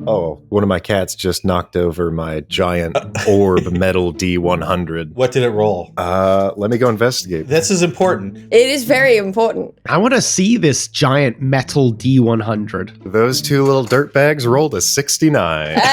Oh, one of my cats just knocked over my giant orb metal D100. What did it roll? Let me go investigate. This is important. It is very important. I want to see this giant metal D100. Those two little dirtbags rolled a 69. Not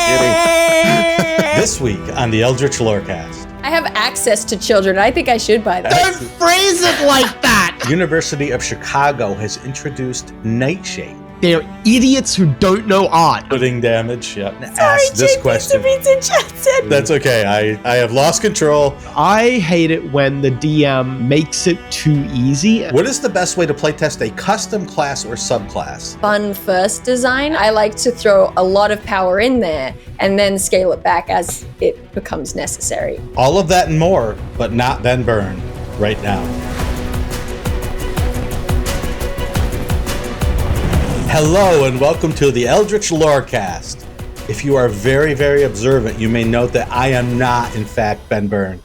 kidding. This week on the Eldritch Lorecast. I have access to children. I think I should buy them. Don't phrase it like that! University of Chicago has introduced Nightshade. They're idiots who don't know art. Putting damage, yep. Sorry, Ask this JP question. Johnson. That's okay. I have lost control. I hate it when the DM makes it too easy. What is the best way to playtest a custom class or subclass? Fun first design. I like to throw a lot of power in there and then scale it back as it becomes necessary. All of that and more, but not then burn right now. Hello and welcome to the Eldritch Lorecast. If you are very, very observant, you may note that I am not, in fact, Ben Byrne.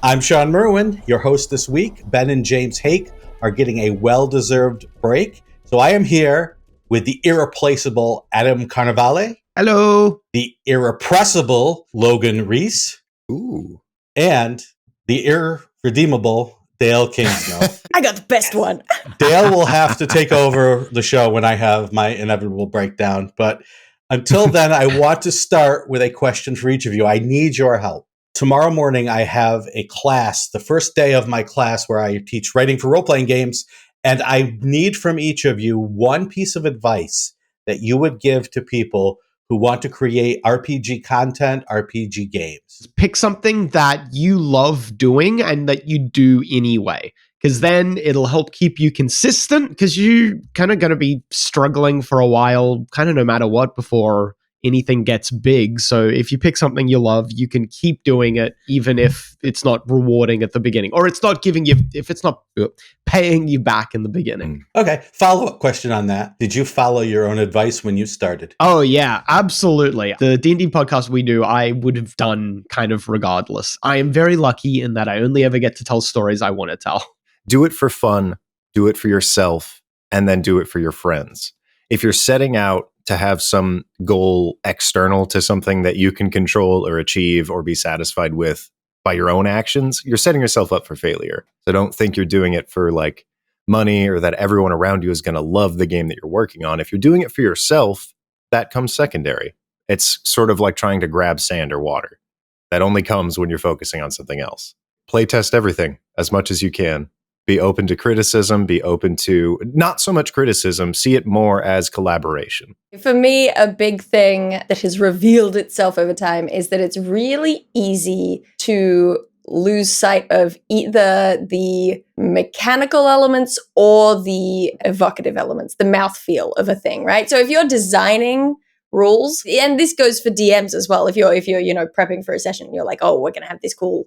I'm Shawn Merwin, your host this week. Ben and James Hake are getting a well-deserved break. So I am here with the irreplaceable Adam Carnevale. Hello. The irrepressible Logan Reese. Ooh. And the irredeemable Dael Kingsmill. I got the best one. Dael will have to take over the show when I have my inevitable breakdown. But until then, I want to start with a question for each of you. I need your help. Tomorrow morning, I have a class, the first day of my class where I teach writing for role-playing games. And I need from each of you one piece of advice that you would give to people who want to create RPG content, RPG games. Pick something that you love doing and that you do anyway, because then it'll help keep you consistent, because you're kind of going to be struggling for a while, kind of no matter what, before anything gets big. So if you pick something you love, you can keep doing it, even if it's not rewarding at the beginning, or it's not giving you, if it's not paying you back in the beginning. Okay, follow-up question on that. Did you follow your own advice when you started? Oh yeah, absolutely. The D&D podcast we do, I would have done kind of regardless. I am very lucky in that I only ever get to tell stories I want to tell. Do it for fun, do it for yourself, and then do it for your friends. If you're setting out to have some goal external to something that you can control or achieve or be satisfied with by your own actions, you're setting yourself up for failure. So don't think you're doing it for like money or that everyone around you is going to love the game that you're working on. If you're doing it for yourself, that comes secondary. It's sort of like trying to grab sand or water. That only comes when you're focusing on something else. Playtest everything as much as you can. Be open to criticism, be open to not so much criticism, see it more as collaboration. For me, a big thing that has revealed itself over time is that it's really easy to lose sight of either the mechanical elements or the evocative elements, the mouthfeel of a thing, right? So if you're designing rules, and this goes for DMs as well. If you're prepping for a session, you're like, oh, we're gonna have this cool,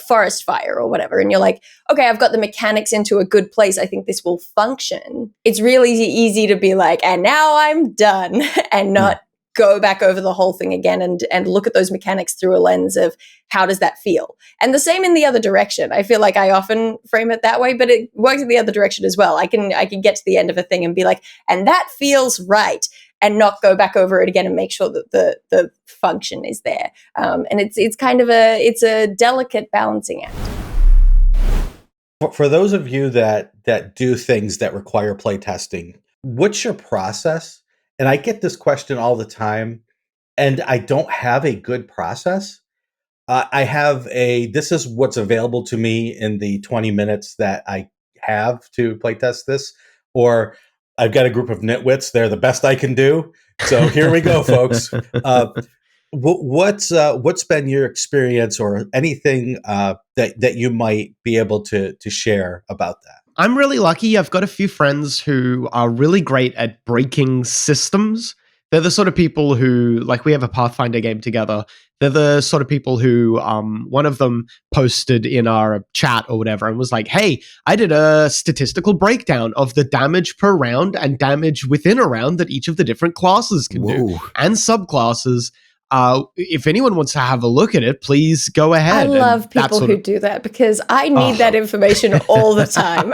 forest fire or whatever, and you're like, okay, I've got the mechanics into a good place. I think this will function. It's really easy to be like, and now I'm done, and not go back over the whole thing again and look at those mechanics through a lens of how does that feel. And the same in the other direction. I feel like I often frame it that way, but it works in the other direction as well. I can get to the end of a thing and be like, and that feels right, and not go back over it again and make sure that the function is there. And it's kind of a delicate balancing act. For those of you that do things that require playtesting, what's your process? And I get this question all the time, and I don't have a good process. This is what's available to me in the 20 minutes that I have to playtest this, or I've got a group of nitwits. They're the best I can do. So here we go, folks. What's been your experience or anything that you might be able to share about that? I'm really lucky. I've got a few friends who are really great at breaking systems. They're the sort of people who, like, we have a Pathfinder game together. They're the sort of people who, one of them posted in our chat or whatever and was like, hey, I did a statistical breakdown of the damage per round and damage within a round that each of the different classes can do, and subclasses. if anyone wants to have a look at it, please go ahead. I love people who do that because I need that information all the time.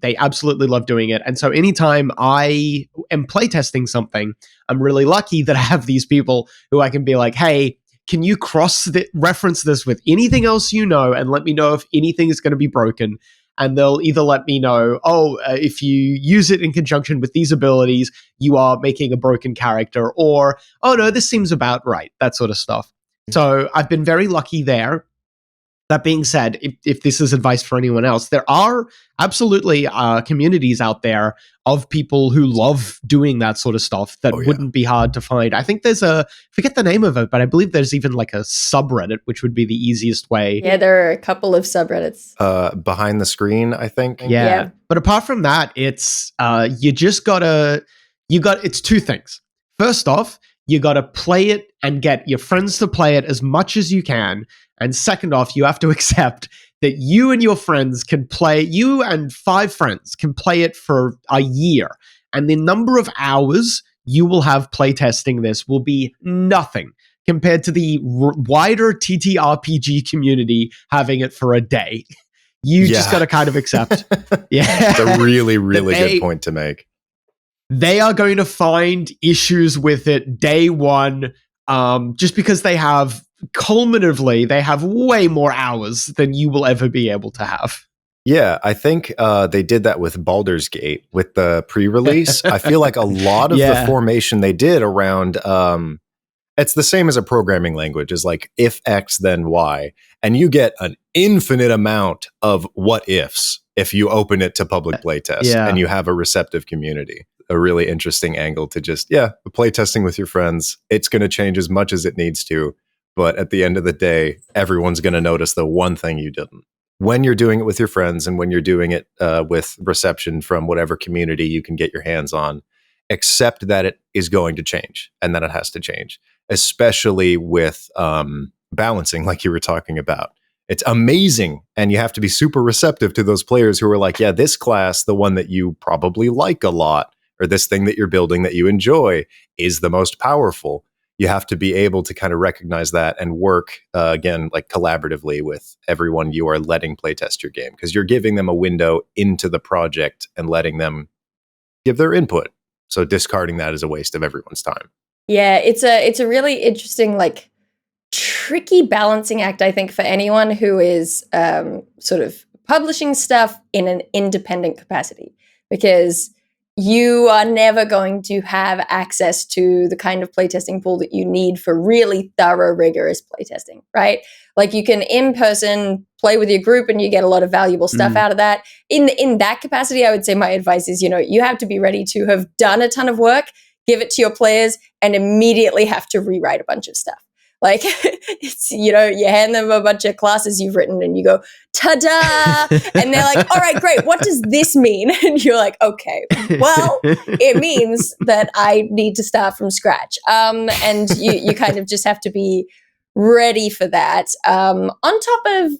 They absolutely love doing it. And so anytime I am playtesting something, I'm really lucky that I have these people who I can be like, hey, can you reference this with anything else you know and let me know if anything is going to be broken? And they'll either let me know, if you use it in conjunction with these abilities, you are making a broken character, or, oh no, this seems about right, that sort of stuff. So I've been very lucky there. That being said, if this is advice for anyone else, there are absolutely communities out there of people who love doing that sort of stuff that wouldn't be hard to find. I think there's forget the name of it, but I believe there's even like a subreddit, which would be the easiest way. Yeah, there are a couple of subreddits. Behind the Screen, I think. Yeah. But apart from that, it's it's two things. First off, you got to play it and get your friends to play it as much as you can. And second off, you have to accept that you and your friends can play, you and 5 friends can play it for a year. And the number of hours you will have playtesting this will be nothing compared to the wider TTRPG community having it for a day. You just got to kind of accept. It's a really, really good point to make. They are going to find issues with it day one, just because they have way more hours than you will ever be able to have. Yeah, I think they did that with Baldur's Gate with the pre-release. I feel like a lot of the formation they did around it's the same as a programming language. It's like if X, then Y. And you get an infinite amount of what ifs if you open it to public playtest and you have a receptive community. A really interesting angle to just, playtesting with your friends. It's going to change as much as it needs to. But at the end of the day, everyone's going to notice the one thing you didn't. When you're doing it with your friends and when you're doing it with reception from whatever community you can get your hands on, accept that it is going to change and that it has to change, especially with balancing like you were talking about. It's amazing. And you have to be super receptive to those players who are like, yeah, this class, the one that you probably like a lot, or this thing that you're building that you enjoy is the most powerful. You have to be able to kind of recognize that and work, again, like collaboratively with everyone you are letting playtest your game, because you're giving them a window into the project and letting them give their input. So discarding that is a waste of everyone's time. Yeah, it's a really interesting, like, tricky balancing act, I think, for anyone who is sort of publishing stuff in an independent capacity, because you are never going to have access to the kind of playtesting pool that you need for really thorough, rigorous playtesting, right? Like, you can in person play with your group and you get a lot of valuable stuff out of that. In that capacity, I would say my advice is, you have to be ready to have done a ton of work, give it to your players, and immediately have to rewrite a bunch of stuff. Like, it's, you hand them a bunch of classes you've written and you go, ta-da! And they're like, all right, great. What does this mean? And you're like, okay, well, it means that I need to start from scratch. And you kind of just have to be ready for that. On top of,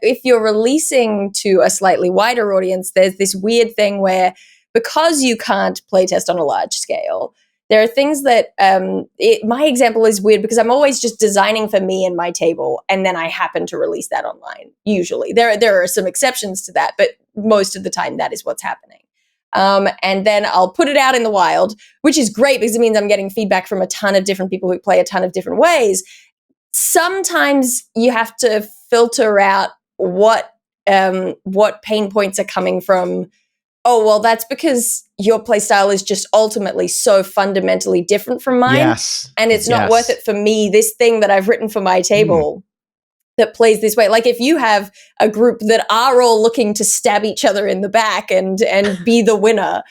if you're releasing to a slightly wider audience, there's this weird thing where, because you can't playtest on a large scale, there are things that, my example is weird because I'm always just designing for me and my table, and then I happen to release that online, usually. There are some exceptions to that, but most of the time that is what's happening. And then I'll put it out in the wild, which is great because it means I'm getting feedback from a ton of different people who play a ton of different ways. Sometimes you have to filter out what pain points are coming from. Oh, well, that's because your playstyle is just ultimately so fundamentally different from mine. Yes. And it's not worth it for me, this thing that I've written for my table that plays this way. Like, if you have a group that are all looking to stab each other in the back and be the winner,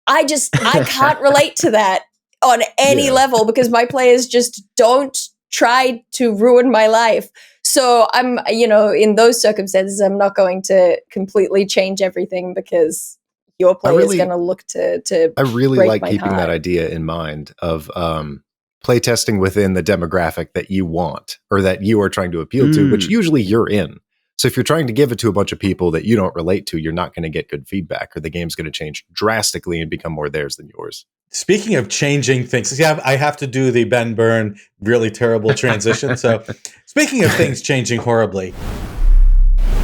I can't relate to that on any level because my players just don't try to ruin my life. So I'm, in those circumstances, I'm not going to completely change everything because your player is going to look to I really like keeping that idea in mind of playtesting within the demographic that you want or that you are trying to appeal to, which usually you're in. So if you're trying to give it to a bunch of people that you don't relate to, you're not going to get good feedback, or the game's going to change drastically and become more theirs than yours. Speaking of changing things, yeah, I have to do the Ben Byrne really terrible transition. So speaking of things changing horribly,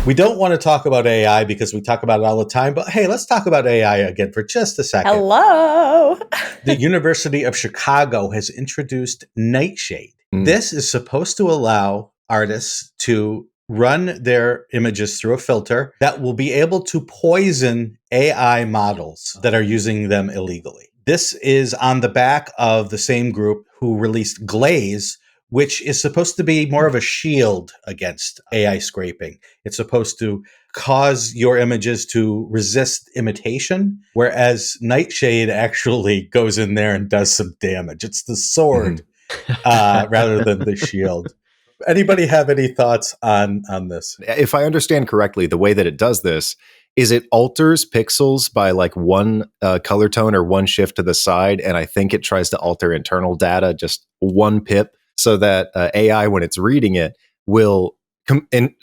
we don't want to talk about AI because we talk about it all the time, but hey, let's talk about AI again for just a second. Hello. The University of Chicago has introduced Nightshade. This is supposed to allow artists to run their images through a filter that will be able to poison AI models that are using them illegally. This is on the back of the same group who released Glaze, which is supposed to be more of a shield against AI scraping. It's supposed to cause your images to resist imitation, whereas Nightshade actually goes in there and does some damage. It's the sword rather than the shield. Anybody have any thoughts on this? If I understand correctly, the way that it does this is it alters pixels by like one color tone or one shift to the side. And I think it tries to alter internal data just one pip so that AI, when it's reading it, will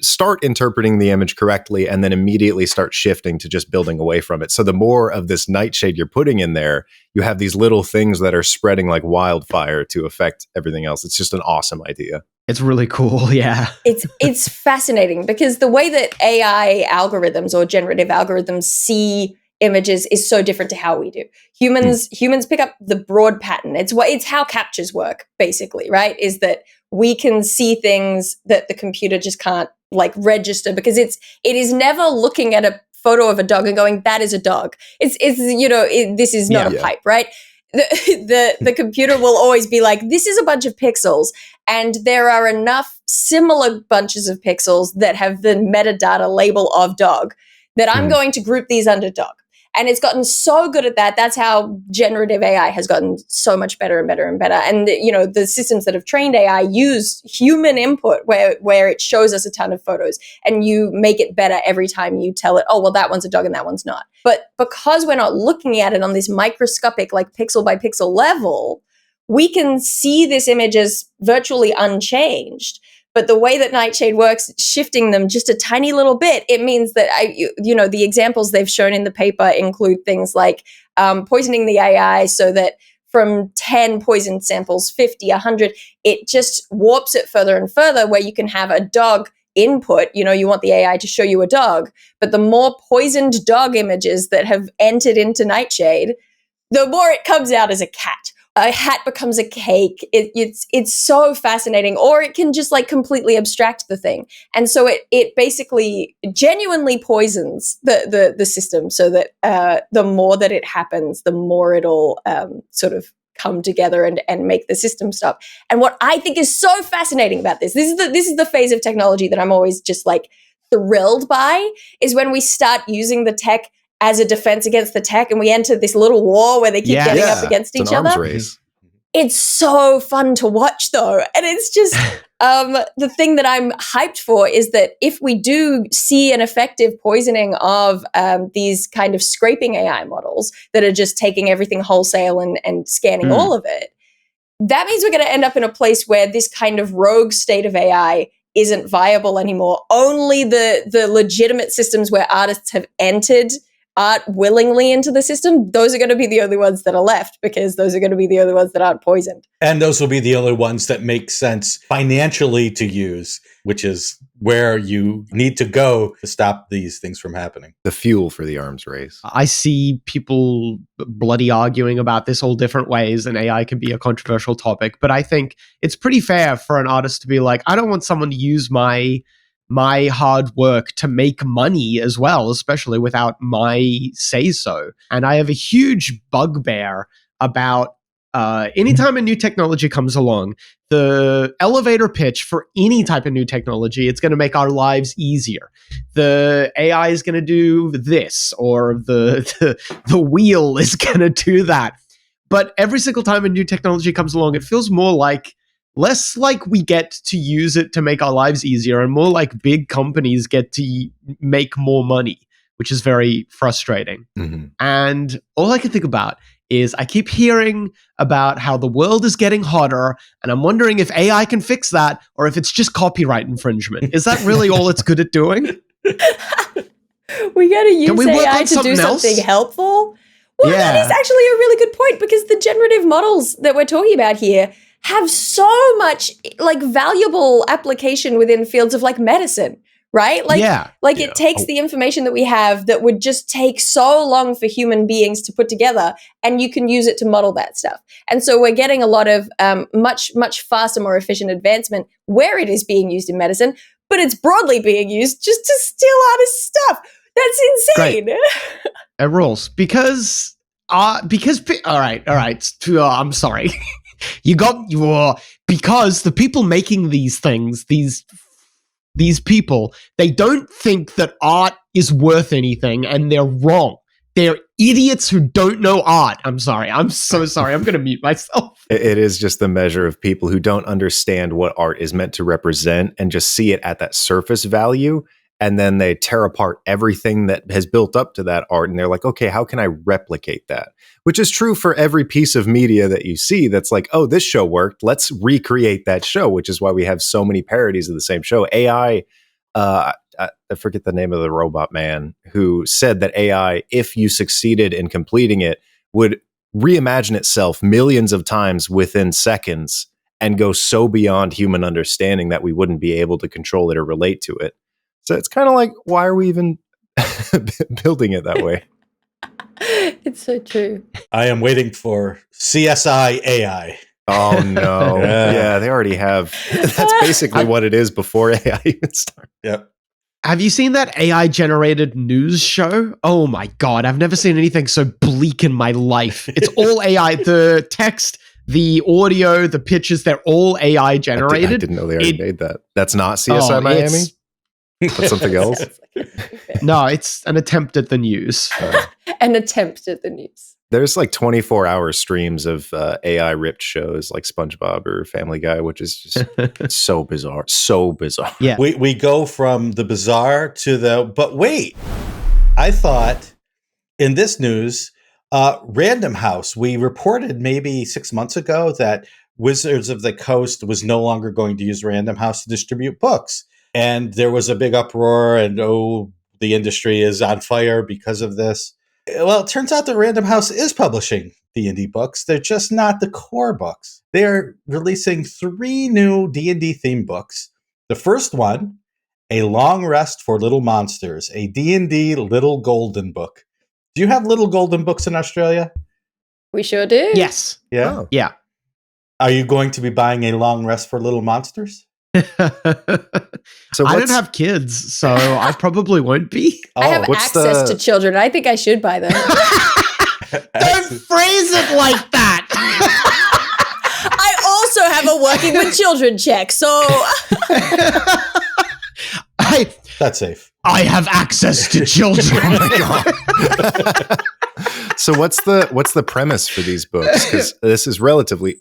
start interpreting the image correctly and then immediately start shifting to just building away from it. So the more of this Nightshade you're putting in there, you have these little things that are spreading like wildfire to affect everything else. It's just an awesome idea. It's really cool, yeah. It's fascinating because the way that AI algorithms or generative algorithms see images is so different to how we do. Humans pick up the broad pattern. It's how captures work, basically, right? Is that we can see things that the computer just can't like register because it is never looking at a photo of a dog and going, that is a dog. This is not a pipe, right? The computer will always be like, this is a bunch of pixels, and there are enough similar bunches of pixels that have the metadata label of dog that I'm going to group these under dog. And it's gotten so good at that. That's how generative AI has gotten so much better and better and better. And, the systems that have trained AI use human input where it shows us a ton of photos and you make it better every time you tell it, oh, well, that one's a dog and that one's not. But because we're not looking at it on this microscopic, like pixel by pixel level, we can see this image as virtually unchanged. But the way that Nightshade works, shifting them just a tiny little bit, it means that, the examples they've shown in the paper include things like poisoning the AI so that from 10 poisoned samples, 50, 100, it just warps it further and further where you can have a dog input. You want the AI to show you a dog. But the more poisoned dog images that have entered into Nightshade, the more it comes out as a cat. A hat becomes a cake. It's so fascinating. Or it can just like completely abstract the thing. And so it basically genuinely poisons the system so that the more that it happens, the more it'll sort of come together and make the system stop. And what I think is so fascinating about this is the phase of technology that I'm always just like thrilled by, is when we start using the tech as a defense against the tech, and we enter this little war where they keep getting up against each other. Race. It's so fun to watch, though. And it's just the thing that I'm hyped for is that if we do see an effective poisoning of these kind of scraping AI models that are just taking everything wholesale and scanning all of it, that means we're going to end up in a place where this kind of rogue state of AI isn't viable anymore. Only the legitimate systems where artists have entered art willingly into the system, those are going to be the only ones that are left, because those are going to be the only ones that aren't poisoned. And those will be the only ones that make sense financially to use, which is where you need to go to stop these things from happening. The fuel for the arms race. I see people bloody arguing about this all different ways, and AI can be a controversial topic, but I think it's pretty fair for an artist to be like, I don't want someone to use my hard work to make money as well, especially without my say-so. And I have a huge bugbear about anytime a new technology comes along, the elevator pitch for any type of new technology, it's going to make our lives easier. The AI is going to do this, or the wheel is going to do that. But every single time a new technology comes along, it feels less like we get to use it to make our lives easier, and more like big companies get to make more money, which is very frustrating. And all I can think about is I keep hearing about how the world is getting hotter, and I'm wondering if AI can fix that or if it's just copyright infringement. Is that really all it's good at doing? We got to use AI to do something something else? helpful. Well, Yeah. that is actually a really good point, because the generative models that we're talking about here have so much like valuable application within fields of like medicine, right? Like, it takes the information that we have that would just take so long for human beings to put together, and you can use it to model that stuff. And so we're getting a lot of much faster, more efficient advancement where it is being used in medicine, but it's broadly being used just to steal artists' stuff. That's insane. Great. It rules because all right. I'm sorry. Because the people making these things, these people, they don't think that art is worth anything, and they're wrong. They're idiots who don't know art. I'm sorry. I'm so sorry. I'm going to mute myself. It is just the measure of people who don't understand what art is meant to represent and just see it at that surface value. And then they tear apart everything that has built up to that art. And they're like, okay, how can I replicate that? Which is true for every piece of media that you see that's like, oh, this show worked. Let's recreate that show, which is why we have so many parodies of the same show. AI, I forget the name of the robot man who said that AI, if you succeeded in completing it, would reimagine itself millions of times within seconds and go so beyond human understanding that we wouldn't be able to control it or relate to it. So it's kind of like, why are we even building it that way? It's so true. I am waiting for CSI AI. Oh, no. Yeah, they already have. That's basically what it is before AI even started. Yep. Have you seen that AI-generated news show? Oh my God, I've never seen anything so bleak in my life. It's all AI. The text, the audio, the pictures, they're all AI-generated. I didn't know they already made that. That's not CSI Miami? That's something else? No, it's an attempt at the news. An attempt at the news. There's like 24-hour streams of AI ripped shows like SpongeBob or Family Guy, which is just so bizarre. So bizarre. Yeah. We go from the bizarre to but wait, I thought in this news, Random House, we reported maybe 6 months ago that Wizards of the Coast was no longer going to use Random House to distribute books. And there was a big uproar and, the industry is on fire because of this. Well, it turns out that Random House is publishing D&D books. They're just not the core books. They're releasing 3 new D&D themed books. The first one, A Long Rest for Little Monsters, a D&D Little Golden book. Do you have Little Golden books in Australia? We sure do. Yes. Yeah? Oh. Yeah. Are you going to be buying A Long Rest for Little Monsters? So I don't have kids, so I probably won't be. I have access to children. I think I should buy them. Don't phrase it like that. I also have a working with children check, so That's safe. I have access to children. Oh my God. So what's the premise for these books? Because this is relatively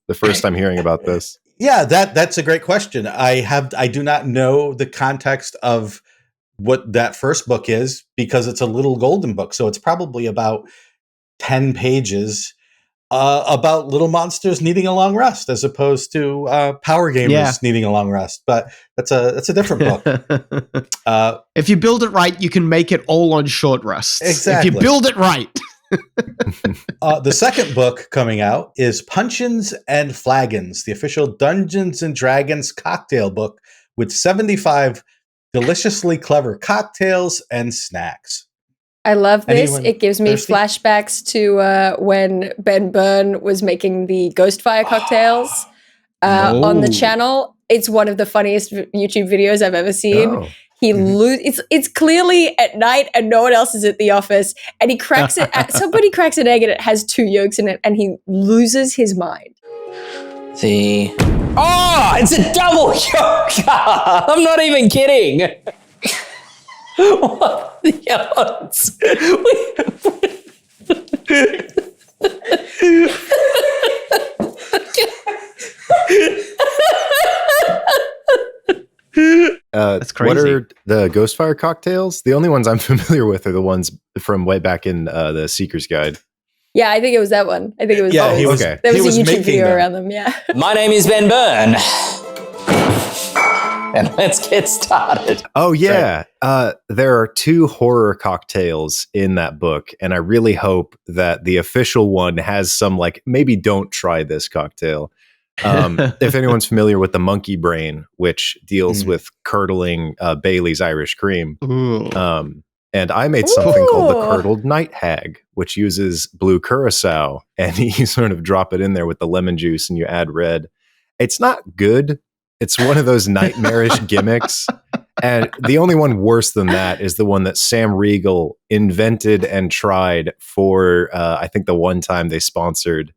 the first I'm hearing about this. Yeah, that's a great question. I do not know the context of what that first book is because it's a Little Golden book. So it's probably about 10 pages about little monsters needing a long rest as opposed to power gamers needing a long rest. But that's a different book. If you build it right, you can make it all on short rests. Exactly. If you build it right. The second book coming out is Puncheons and Flagons, the official Dungeons and Dragons cocktail book with 75 deliciously clever cocktails and snacks. I love this. It gives me flashbacks to when Ben Byrne was making the Ghostfire cocktails on the channel. It's one of the funniest YouTube videos I've ever seen. Oh. It's clearly at night and no one else is at the office, and he cracks it. Somebody cracks an egg and it has 2 yolks in it, and he loses his mind. It's a double yolk! I'm not even kidding. What the odds? That's crazy. What are the Ghostfire cocktails? The only ones I'm familiar with are the ones from way back in the Seeker's Guide. Yeah, I think it was that one. I think it was. Yeah, he was. Okay. There he was a YouTube making video them. around them. Yeah. My name is Ben Byrne. And let's get started. Oh yeah, there are 2 horror cocktails in that book, and I really hope that the official one has some like maybe don't try this cocktail. If anyone's familiar with the monkey brain, which deals with curdling Bailey's Irish cream, Ooh. and I made something called the Ooh. curdled night hag, which uses blue curacao, and you sort of drop it in there with the lemon juice, and you add red. It's not good. It's one of those nightmarish gimmicks. And the only one worse than that is the one that Sam Riegel invented and tried for, I think, the one time they sponsored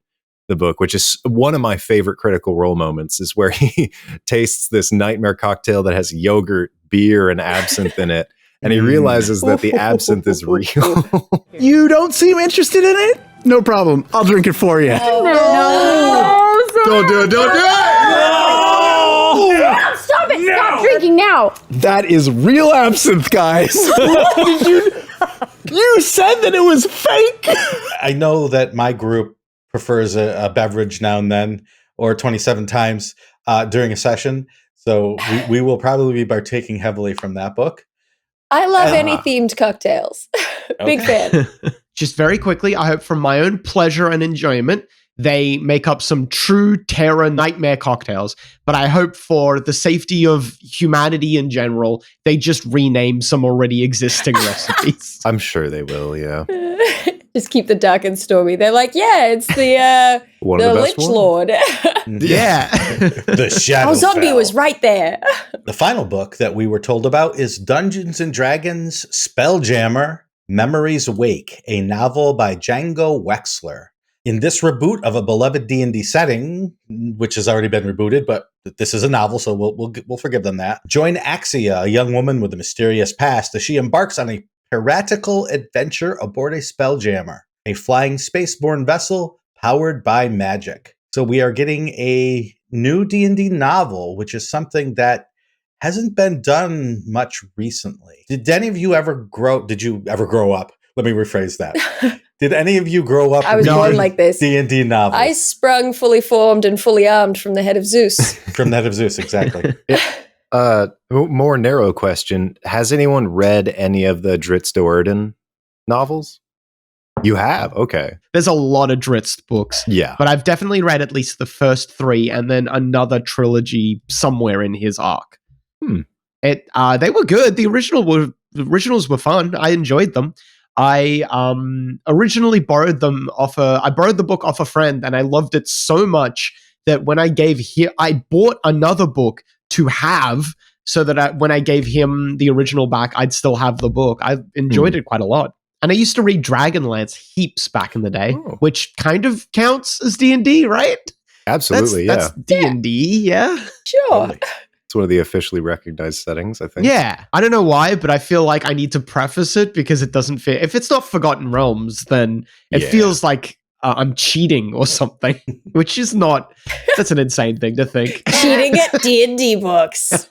the book, which is one of my favorite Critical Role moments, is where he tastes this nightmare cocktail that has yogurt, beer, and absinthe in it. And he realizes that the absinthe is real. You don't seem interested in it? No problem. I'll drink it for you. No. Don't do it. Don't do it. Stop it! Stop drinking now! That is real absinthe, guys. You said that it was fake. I know that my group prefers a beverage now and then, or 27 times during a session. So we will probably be partaking heavily from that book. I love any themed cocktails. Big fan. Just very quickly, I hope from my own pleasure and enjoyment, they make up some true terror nightmare cocktails. But I hope for the safety of humanity in general, they just rename some already existing recipes. I'm sure they will, yeah. Just keep the dark and stormy. They're like, yeah, it's the One of the best Lich ones. Lord. Yeah. The Shadow Our zombie was right there. The final book that we were told about is Dungeons & Dragons Spelljammer Memories Wake, a novel by Django Wexler. In this reboot of a beloved D&D setting, which has already been rebooted, but this is a novel, so we'll forgive them that. Join Axia, a young woman with a mysterious past, as she embarks on a piratical adventure aboard a Spelljammer, a flying spaceborne vessel powered by magic. So we are getting a new D&D novel, which is something that hasn't been done much recently. Did you ever grow up? Let me rephrase that. Did any of you grow up I was born like this. D&D novels? I sprung fully formed and fully armed from the head of Zeus. From the head of Zeus, exactly. More narrow question. Has anyone read any of the Dritz Do'Urden novels? You have? Okay. There's a lot of Dritz books. Yeah. But I've definitely read at least the first 3 and then another trilogy somewhere in his arc. They were good. The originals were fun. I enjoyed them. I originally borrowed the book off a friend, and I loved it so much that when I bought another book to have, so that when I gave him the original back, I'd still have the book. I enjoyed it quite a lot. And I used to read Dragonlance heaps back in the day, which kind of counts as D&D, right? Absolutely, That's D&D, yeah. Sure. Totally. It's one of the officially recognized settings, I think. Yeah. I don't know why, but I feel like I need to preface it because it doesn't fit. If it's not Forgotten Realms, then it feels like I'm cheating or something, which is not. That's an insane thing to think. Cheating at D&D books.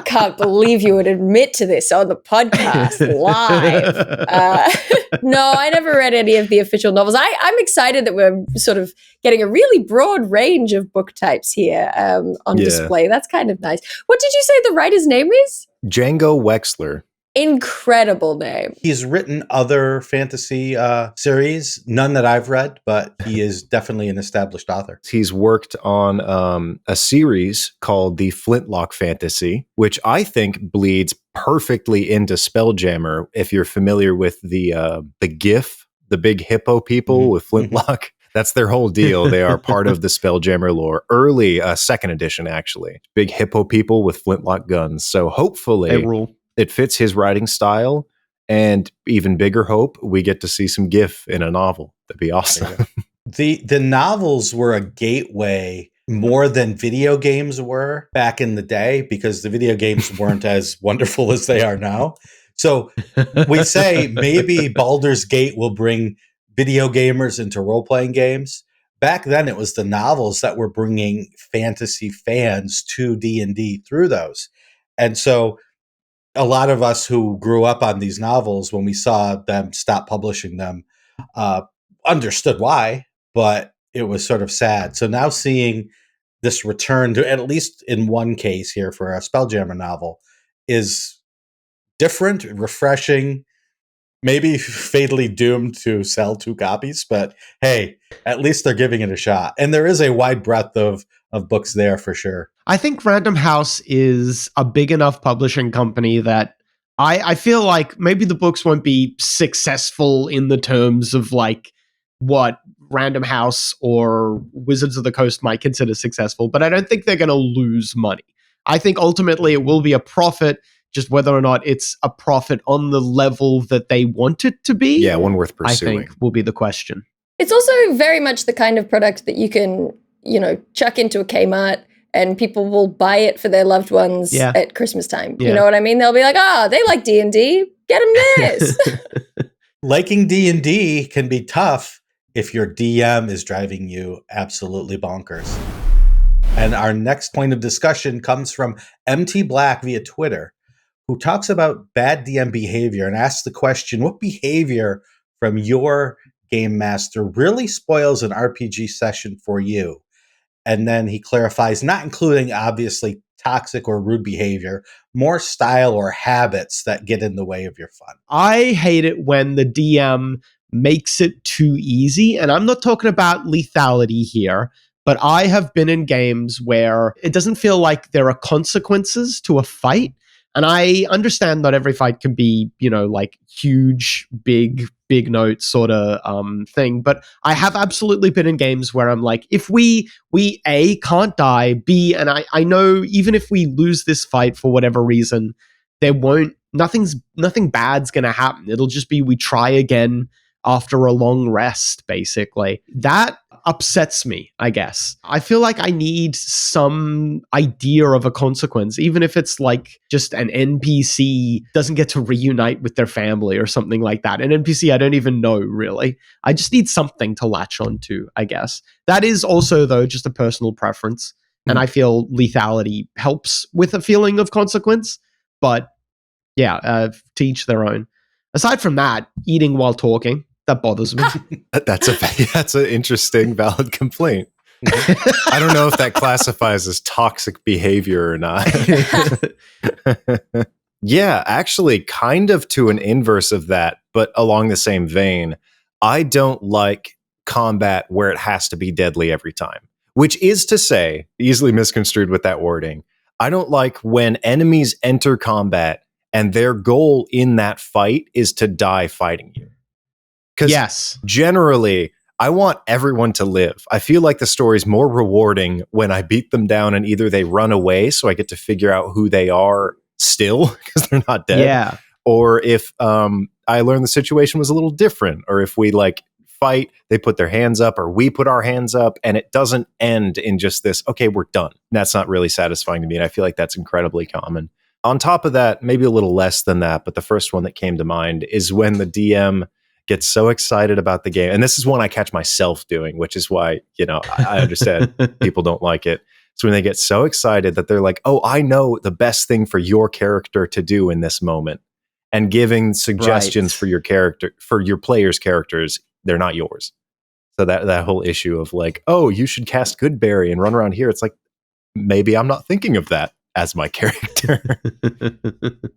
Can't believe you would admit to this on the podcast live. No, I never read any of the official novels. I'm excited that we're sort of getting a really broad range of book types here on display. That's kind of nice. What did you say the writer's name is? Django Wexler. Incredible name. He's written other fantasy series, none that I've read, but he is definitely an established author. He's worked on a series called the Flintlock Fantasy, which I think bleeds perfectly into Spelljammer. If you're familiar with the GIF, the big hippo people with Flintlock, that's their whole deal. They are part of the Spelljammer lore. Early second edition, actually. Big hippo people with Flintlock guns. So hopefully They rule. it fits his writing style, and even bigger hope, we get to see some GIF in a novel. That'd be awesome. The novels were a gateway more than video games were back in the day, because the video games weren't as wonderful as they are now. So we say maybe Baldur's Gate will bring video gamers into role-playing games. Back then, it was the novels that were bringing fantasy fans to D&D through those. And so a lot of us who grew up on these novels, when we saw them stop publishing them, understood why, but it was sort of sad. So now seeing this return to, at least in one case here for a Spelljammer novel, is different, refreshing, maybe fatally doomed to sell 2 copies, but hey, at least they're giving it a shot. And there is a wide breadth of books there for sure. I think Random House is a big enough publishing company that I feel like maybe the books won't be successful in the terms of like what Random House or Wizards of the Coast might consider successful, but I don't think they're going to lose money. I think ultimately it will be a profit, just whether or not it's a profit on the level that they want it to be. Yeah, one worth pursuing. I think will be the question. It's also very much the kind of product that you can, chuck into a Kmart and people will buy it for their loved ones at Christmas time. Yeah. You know what I mean? They'll be like, they like D&D. Get them this. Liking D&D can be tough if your DM is driving you absolutely bonkers. And our next point of discussion comes from MT Black via Twitter, who talks about bad DM behavior and asks the question, what behavior from your game master really spoils an RPG session for you? And then he clarifies, not including obviously toxic or rude behavior, more style or habits that get in the way of your fun. I hate it when the DM makes it too easy. And I'm not talking about lethality here, but I have been in games where it doesn't feel like there are consequences to a fight. And I understand not every fight can be, like huge, big note sort of thing. But I have absolutely been in games where I'm like, if we A, can't die, B, and I know even if we lose this fight for whatever reason, nothing bad's going to happen. It'll just be we try again after a long rest, basically. That upsets me, I guess. I feel like I need some idea of a consequence, even if it's like just an NPC doesn't get to reunite with their family or something like that. An NPC I don't even know, really. I just need something to latch onto, I guess. That is also, though, just a personal preference. And I feel lethality helps with a feeling of consequence. But yeah, to each their own. Aside from that, eating while talking, that bothers me. That's an interesting, valid complaint. I don't know if that classifies as toxic behavior or not. Yeah, actually, kind of to an inverse of that, but along the same vein, I don't like combat where it has to be deadly every time, which is to say, easily misconstrued with that wording, I don't like when enemies enter combat and their goal in that fight is to die fighting you. Because generally, I want everyone to live. I feel like the story's more rewarding when I beat them down and either they run away so I get to figure out who they are still because they're not dead. Yeah. Or if I learned the situation was a little different, or if we fight, they put their hands up or we put our hands up and it doesn't end in just this, okay, we're done. That's not really satisfying to me. And I feel like that's incredibly common. On top of that, maybe a little less than that, but the first one that came to mind is when the DM gets so excited about the game. And this is one I catch myself doing, which is why, I understand people don't like it. So when they get so excited that they're like, oh, I know the best thing for your character to do in this moment, and giving suggestions for your character, for your players' characters, they're not yours. So that whole issue of like, oh, you should cast Goodberry and run around here. It's like, maybe I'm not thinking of that as my character.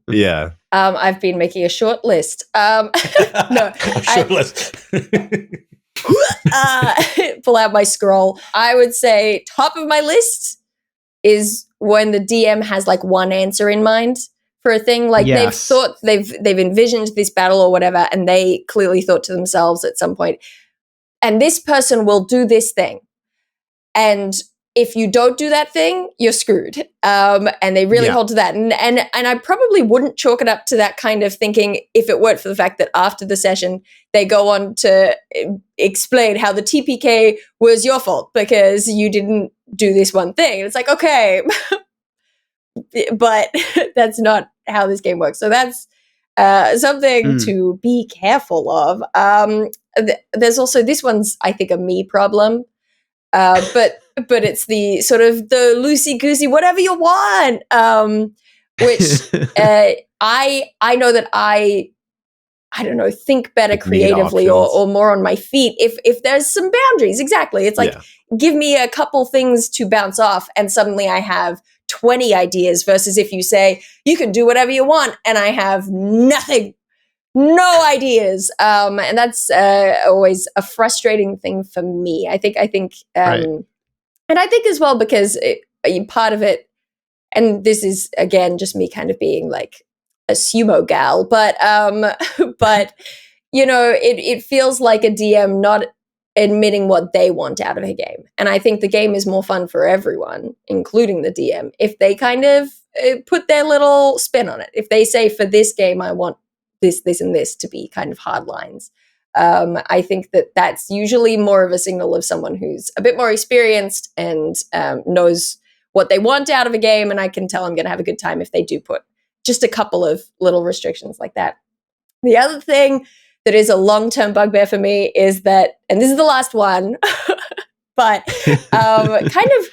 Yeah. I've been making a short list. List. Pull out my scroll. I would say top of my list is when the DM has one answer in mind for a thing. They've thought, they've envisioned this battle or whatever, and they clearly thought to themselves at some point, and this person will do this thing. And if you don't do that thing, you're screwed. And they really hold to that. And I probably wouldn't chalk it up to that kind of thinking if it weren't for the fact that after the session, they go on to explain how the TPK was your fault because you didn't do this one thing. And it's like, okay, but that's not how this game works. So that's something to be careful of. There's also, this one's, I think, a me problem. But it's the sort of the loosey-goosey, whatever you want, which I know that I I don't know, think better Like need creatively options. or more on my feet if there's some boundaries. Exactly. It's like, give me a couple things to bounce off and suddenly I have 20 ideas versus if you say, you can do whatever you want and I have nothing, no ideas. And that's always a frustrating thing for me. I think, Right. and I think as well, because part of it, and this is again just me kind of being like a sumo gal, but but you know, it feels like a DM not admitting what they want out of a game, and I think the game is more fun for everyone, including the DM, if they kind of put their little spin on it. If they say, for this game, I want this, this, and this to be kind of hard lines. I think that that's usually more of a signal of someone who's a bit more experienced and knows what they want out of a game, and I can tell I'm going to have a good time if they do put just a couple of little restrictions like that. The other thing that is a long-term bugbear for me is that, and this is the last one, but kind of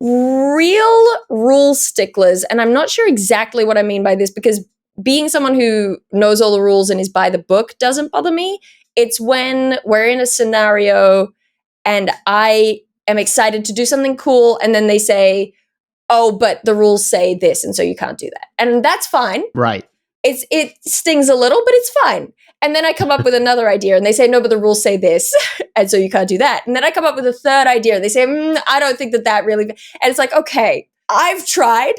real rule sticklers, and I'm not sure exactly what I mean by this, because being someone who knows all the rules and is by the book doesn't bother me. It's when we're in a scenario and I am excited to do something cool, and then they say, oh, but the rules say this, and so you can't do that. And that's fine. Right. It stings a little, but it's fine. And then I come up with another idea, and they say, no, but the rules say this, and so you can't do that. And then I come up with a third idea, and they say, I don't think that really... And it's like, okay, I've tried,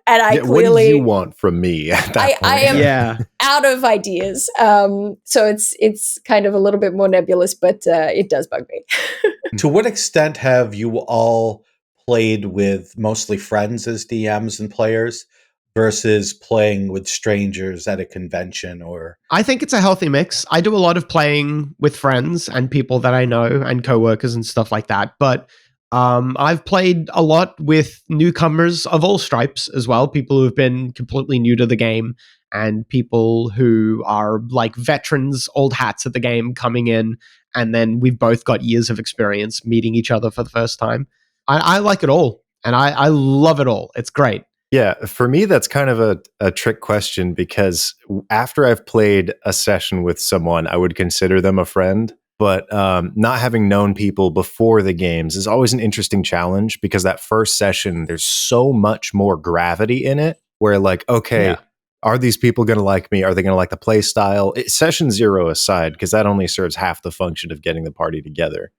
and I clearly... What do you want from me at that point? I am out of ideas. So it's kind of a little bit more nebulous, but it does bug me. To what extent have you all played with mostly friends as DMs and players versus playing with strangers at a convention? Or I think it's a healthy mix. I do a lot of playing with friends and people that I know and coworkers and stuff like that. But I've played a lot with newcomers of all stripes as well, people who have been completely new to the game and people who are like veterans, old hats at the game coming in. And then we've both got years of experience meeting each other for the first time. I like it all, and I love it all. It's great. Yeah, for me, that's kind of a trick question, because after I've played a session with someone, I would consider them a friend. But not having known people before the games is always an interesting challenge, because that first session, there's so much more gravity in it, where like, okay, are these people going to like me? Are they going to like the play style? Session 0 aside, because that only serves half the function of getting the party together.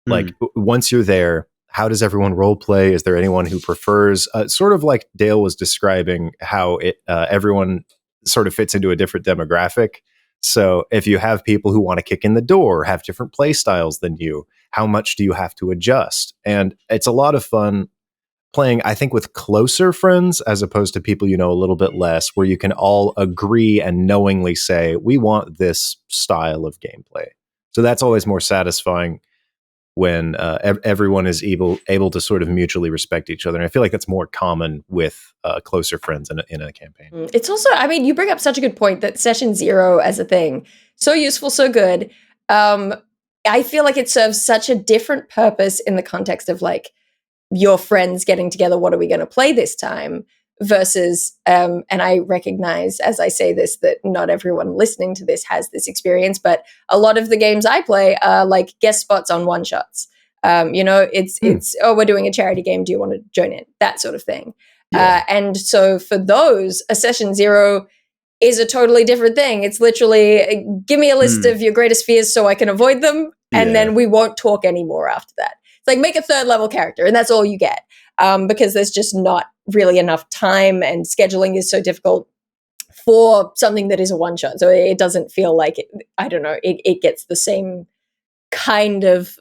Like once you're there, how does everyone role play? Is there anyone who prefers sort of like Dael was describing how everyone sort of fits into a different demographic? So if you have people who want to kick in the door, have different play styles than you, how much do you have to adjust? And it's a lot of fun playing, I think, with closer friends as opposed to people you know a little bit less, where you can all agree and knowingly say, we want this style of gameplay. So that's always more satisfying when everyone is able to sort of mutually respect each other. And I feel like that's more common with closer friends in a campaign. It's also, I mean, you bring up such a good point that session 0 as a thing, so useful, so good. I feel like it serves such a different purpose in the context of like your friends getting together, what are we going to play this time? Versus, and I recognize as I say this that not everyone listening to this has this experience, but a lot of the games I play are like guest spots on one shots. You know, it's oh, we're doing a charity game. Do you want to join in? That sort of thing. Yeah. And so for those, a session 0 is a totally different thing. It's literally give me a list of your greatest fears so I can avoid them, and then we won't talk anymore after that. It's like make a 3rd level character, and that's all you get. Because there's just not really enough time, and scheduling is so difficult for something that is a one shot. So it doesn't feel like it gets the same kind of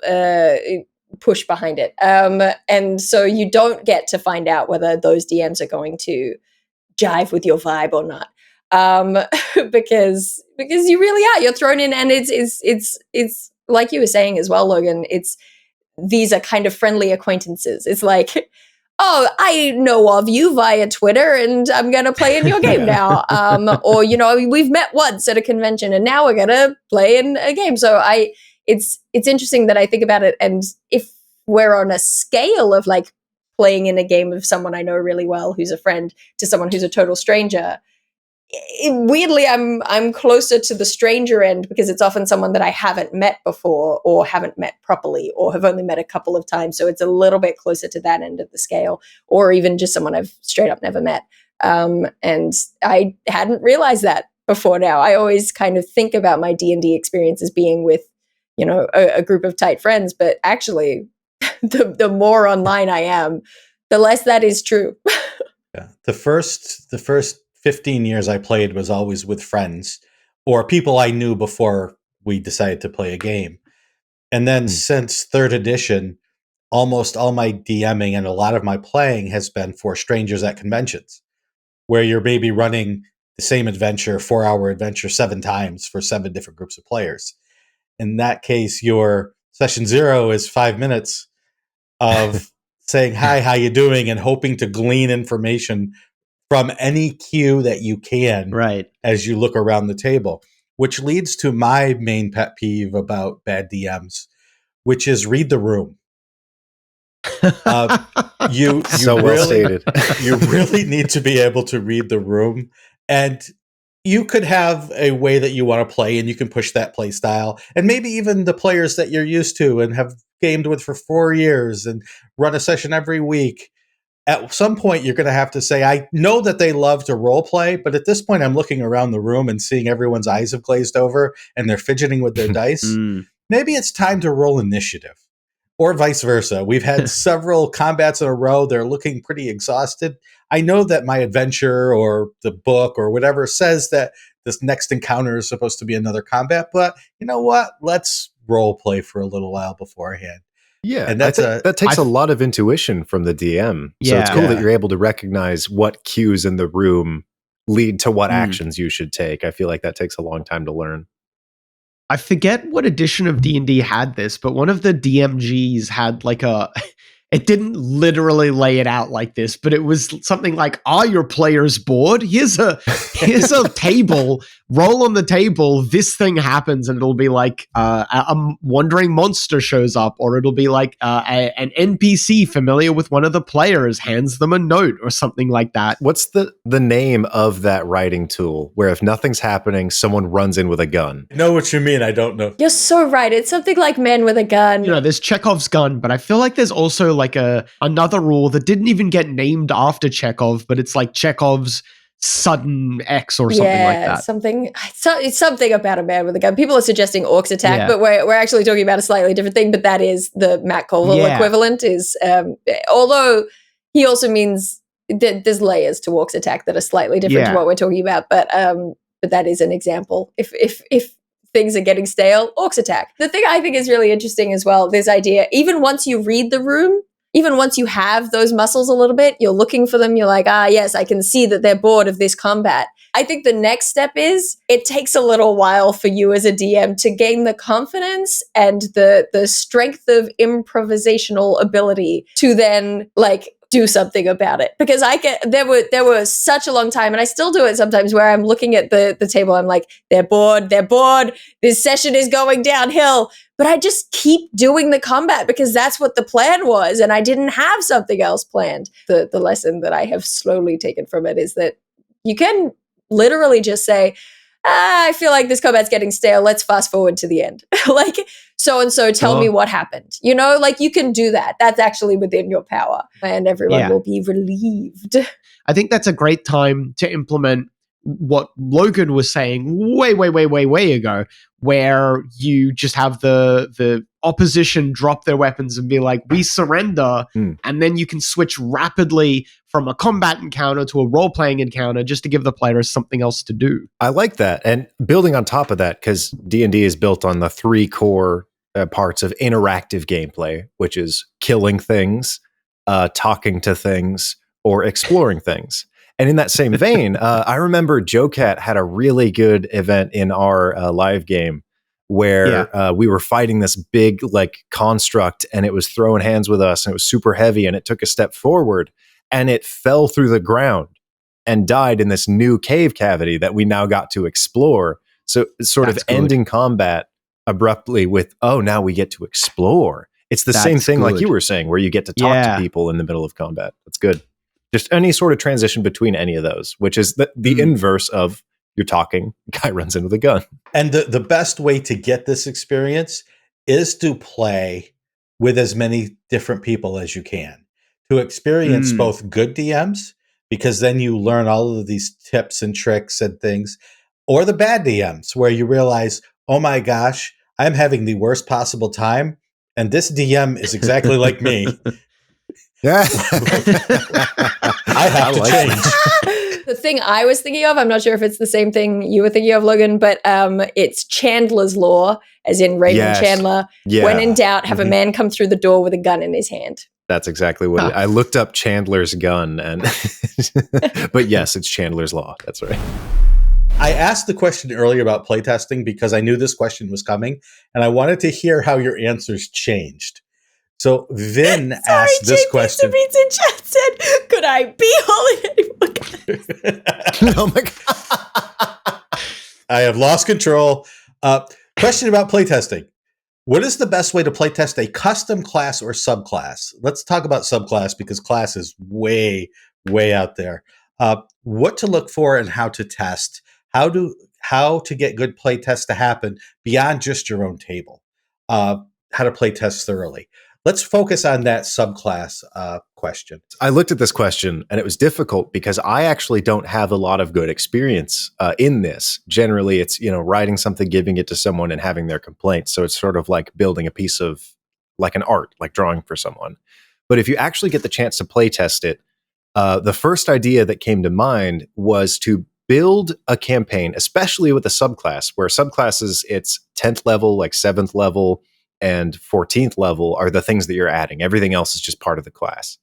push behind it. And so you don't get to find out whether those DMs are going to jive with your vibe or not. Because you really are. You're thrown in, and it's like you were saying as well, Logan. These are kind of friendly acquaintances. It's like, oh, I know of you via Twitter, and I'm going to play in your game now. Or, you know, we've met once at a convention, and now we're going to play in a game. So it's interesting that I think about it. And if we're on a scale of like playing in a game of someone I know really well, who's a friend, to someone who's a total stranger, weirdly, I'm closer to the stranger end because it's often someone that I haven't met before or haven't met properly or have only met a couple of times. So it's a little bit closer to that end of the scale, or even just someone I've straight up never met. And I hadn't realized that before now. I always kind of think about my D&D experience as being with, a group of tight friends, but actually the more online I am, the less that is true. Yeah. The first 15 years I played was always with friends or people I knew before we decided to play a game. And then since 3rd edition, almost all my DMing and a lot of my playing has been for strangers at conventions, where you're maybe running the same adventure, 4-hour adventure 7 times for 7 different groups of players. In that case, your session 0 is 5 minutes of saying, hi, how you doing? And hoping to glean information from any cue that you can as you look around the table, which leads to my main pet peeve about bad DMs, which is read the room. You really need to be able to read the room, and you could have a way that you want to play, and you can push that play style, and maybe even the players that you're used to and have gamed with for 4 years and run a session every week. At some point, you're going to have to say, I know that they love to role play, but at this point, I'm looking around the room and seeing everyone's eyes have glazed over and they're fidgeting with their dice. Maybe it's time to roll initiative. Or vice versa. We've had several combats in a row. They're looking pretty exhausted. I know that my adventure or the book or whatever says that this next encounter is supposed to be another combat, but you know what? Let's role play for a little while beforehand. Yeah, and that takes a lot of intuition from the DM. So it's cool that you're able to recognize what cues in the room lead to what actions you should take. I feel like that takes a long time to learn. I forget what edition of D&D had this, but one of the DMGs had like it didn't literally lay it out like this, but it was something like, are your players bored? Here's a table, roll on the table, this thing happens, and it'll be like a wandering monster shows up, or it'll be like an NPC familiar with one of the players hands them a note or something like that. What's the name of that writing tool where if nothing's happening, someone runs in with a gun? I know what you mean. I don't know. You're so right. It's something like Men with a Gun. There's Chekhov's gun, but I feel like there's also like another rule that didn't even get named after Chekhov, but it's like Chekhov's sudden X or something like that. It's something about a man with a gun. People are suggesting Orcs Attack, but we're actually talking about a slightly different thing. But that is the Matt Colville equivalent. Is although he also means there's layers to Orcs Attack that are slightly different to what we're talking about. But that is an example. If things are getting stale, Orcs Attack. The thing I think is really interesting as well, this idea, even once you read the room, even once you have those muscles a little bit, you're looking for them, you're like, yes, I can see that they're bored of this combat. I think the next step is it takes a little while for you as a DM to gain the confidence and the strength of improvisational ability to then do something about it. Because there were such a long time, and I still do it sometimes, where I'm looking at the table, I'm like, they're bored, this session is going downhill. But I just keep doing the combat because that's what the plan was, and I didn't have something else planned. The lesson that I have slowly taken from it is that you can literally just say, I feel like this combat's getting stale. Let's fast forward to the end. So-and-so, tell me what happened. You can do that. That's actually within your power, and everyone will be relieved. I think that's a great time to implement what Logan was saying way ago, where you just have the opposition drop their weapons and be like, we surrender, and then you can switch rapidly from a combat encounter to a role-playing encounter just to give the players something else to do. I like that. And building on top of that, because D&D is built on the 3 core parts of interactive gameplay, which is killing things, talking to things, or exploring things. And in that same vein, I remember Joe Cat had a really good event in our live game where we were fighting this big construct, and it was throwing hands with us, and it was super heavy, and it took a step forward, and it fell through the ground and died in this new cave cavity that we now got to explore. So sort of ending combat abruptly with, now we get to explore. It's the same thing like you were saying, where you get to talk to people in the middle of combat. That's good. Just any sort of transition between any of those, which is the inverse of you're talking, guy runs in with a gun. And the best way to get this experience is to play with as many different people as you can, to experience both good DMs, because then you learn all of these tips and tricks and things, or the bad DMs where you realize, oh my gosh, I'm having the worst possible time, and this DM is exactly like me. Yeah. I have to change. The thing I was thinking of, I'm not sure if it's the same thing you were thinking of, Logan, but it's Chandler's Law, as in Raymond Chandler. Yeah. When in doubt, have a man come through the door with a gun in his hand. That's exactly what I looked up Chandler's gun, and but yes, it's Chandler's Law. That's right. I asked the question earlier about playtesting because I knew this question was coming, and I wanted to hear how your answers changed. So Vin asked this question. Pizza in chat said, "Could I be holding anyone?" Oh my god! I have lost control. Question about playtesting. What is the best way to playtest a custom class or subclass? Let's talk about subclass because class is way, way out there. What to look for and how to test. How to get good playtests to happen beyond just your own table. How to playtest thoroughly. Let's focus on that subclass question. I looked at this question and it was difficult because I actually don't have a lot of good experience in this. Generally, it's, writing something, giving it to someone and having their complaints. So it's sort of like building a piece of like an art, like drawing for someone. But if you actually get the chance to play test it, the first idea that came to mind was to build a campaign, especially with a subclass, where subclasses, it's 10th level, like 7th level, and 14th level are the things that you're adding. Everything else is just part of the class.